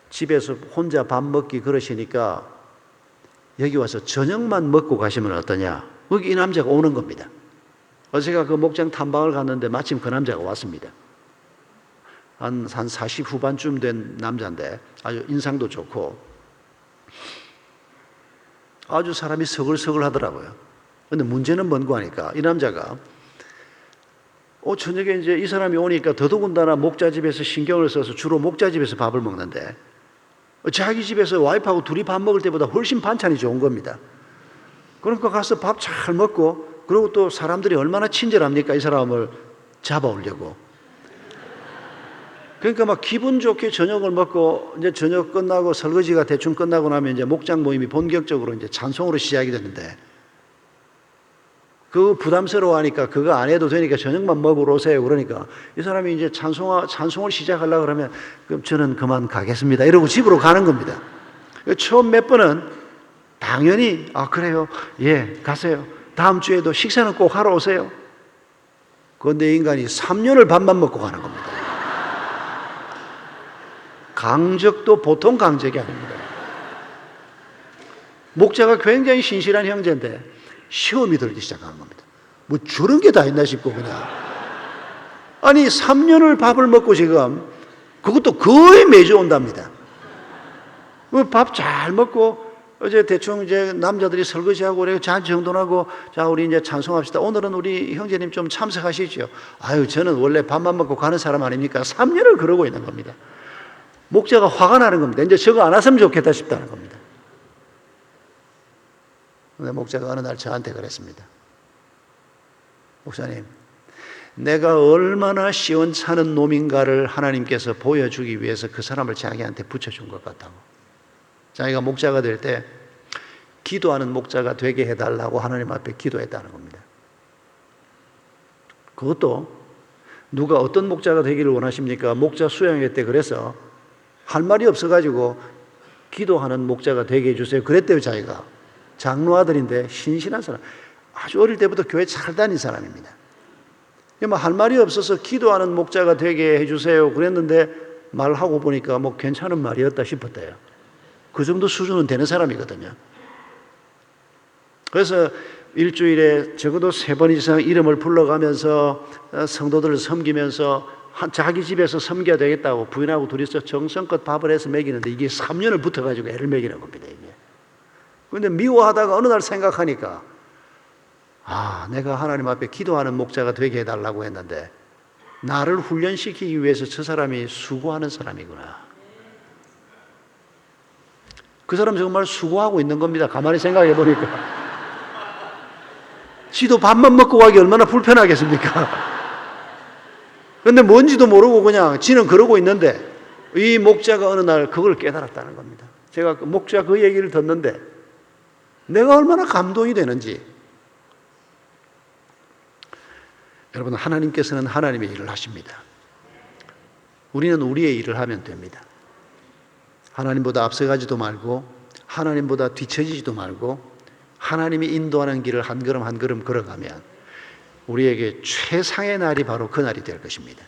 집에서 혼자 밥 먹기 그러시니까 여기 와서 저녁만 먹고 가시면 어떠냐. 여기 이 남자가 오는 겁니다. 제가 그 목장 탐방을 갔는데 마침 그 남자가 왔습니다. 한 40 후반쯤 된 남자인데 아주 인상도 좋고 아주 사람이 서글서글 하더라고요. 근데 문제는 뭔고 하니까 이 남자가 저녁에 이제 이 사람이 오니까 더더군다나 목자집에서 신경을 써서 주로 목자집에서 밥을 먹는데, 자기 집에서 와이프하고 둘이 밥 먹을 때보다 훨씬 반찬이 좋은 겁니다. 그러니까 가서 밥 잘 먹고, 그리고 또 사람들이 얼마나 친절합니까? 이 사람을 잡아오려고. 그러니까 막 기분 좋게 저녁을 먹고 이제 저녁 끝나고 설거지가 대충 끝나고 나면 이제 목장 모임이 본격적으로 이제 찬송으로 시작이 되는데 그 부담스러워하니까 그거 안 해도 되니까 저녁만 먹으러 오세요. 그러니까 이 사람이 이제 찬송을 시작하려고 그러면 그럼 저는 그만 가겠습니다. 이러고 집으로 가는 겁니다. 처음 몇 번은 당연히 그래요. 예, 가세요. 다음 주에도 식사는 꼭 하러 오세요. 그런데 인간이 3년을 밥만 먹고 가는 겁니다. 강적도 보통 강적이 아닙니다. 목자가 굉장히 신실한 형제인데 시험이 들기 시작하는 겁니다. 뭐 저런 게 다 있나 싶고 그냥. 아니 3년을 밥을 먹고 지금 그것도 거의 매주 온답니다. 밥 잘 먹고 어제 대충 이제 남자들이 설거지하고 그래 잘 정돈하고 자 우리 이제 찬송합시다. 오늘은 우리 형제님 좀 참석하시죠. 아유 저는 원래 밥만 먹고 가는 사람 아닙니까? 3년을 그러고 있는 겁니다. 목자가 화가 나는 겁니다. 이제 저거 안 왔으면 좋겠다 싶다는 겁니다. 근데 목자가 어느 날 저한테 그랬습니다. 목사님, 내가 얼마나 시원찮은 놈인가를 하나님께서 보여주기 위해서 그 사람을 자기한테 붙여준 것 같다고. 자기가 목자가 될 때 기도하는 목자가 되게 해달라고 하나님 앞에 기도했다는 겁니다. 그것도 누가 어떤 목자가 되기를 원하십니까? 목자 수양회 때 그래서 할 말이 없어가지고 기도하는 목자가 되게 해주세요. 그랬대요 자기가. 장로 아들인데 신실한 사람. 아주 어릴 때부터 교회 잘 다닌 사람입니다. 할 말이 없어서 기도하는 목자가 되게 해주세요. 그랬는데 말하고 보니까 뭐 괜찮은 말이었다 싶었대요. 그 정도 수준은 되는 사람이거든요. 그래서 일주일에 적어도 3번 이상 이름을 불러가면서 성도들을 섬기면서 자기 집에서 섬겨야 되겠다고 부인하고 둘이서 정성껏 밥을 해서 먹이는데 이게 3년을 붙어가지고 애를 먹이는 겁니다. 이게. 그런데 미워하다가 어느 날 생각하니까 내가 하나님 앞에 기도하는 목자가 되게 해달라고 했는데 나를 훈련시키기 위해서 저 사람이 수고하는 사람이구나. 그 사람 정말 수고하고 있는 겁니다. 가만히 생각해 보니까. 지도 밥만 먹고 가기 얼마나 불편하겠습니까? 그런데 뭔지도 모르고 그냥 지는 그러고 있는데 이 목자가 어느 날 그걸 깨달았다는 겁니다. 제가 목자 그 얘기를 듣는데 내가 얼마나 감동이 되는지. 여러분, 하나님께서는 하나님의 일을 하십니다. 우리는 우리의 일을 하면 됩니다. 하나님보다 앞서가지도 말고 하나님보다 뒤처지지도 말고 하나님이 인도하는 길을 한 걸음 한 걸음 걸어가면 우리에게 최상의 날이 바로 그 날이 될 것입니다.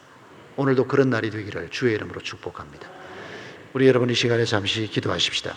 오늘도 그런 날이 되기를 주의 이름으로 축복합니다. 우리 여러분 이 시간에 잠시 기도하십시다.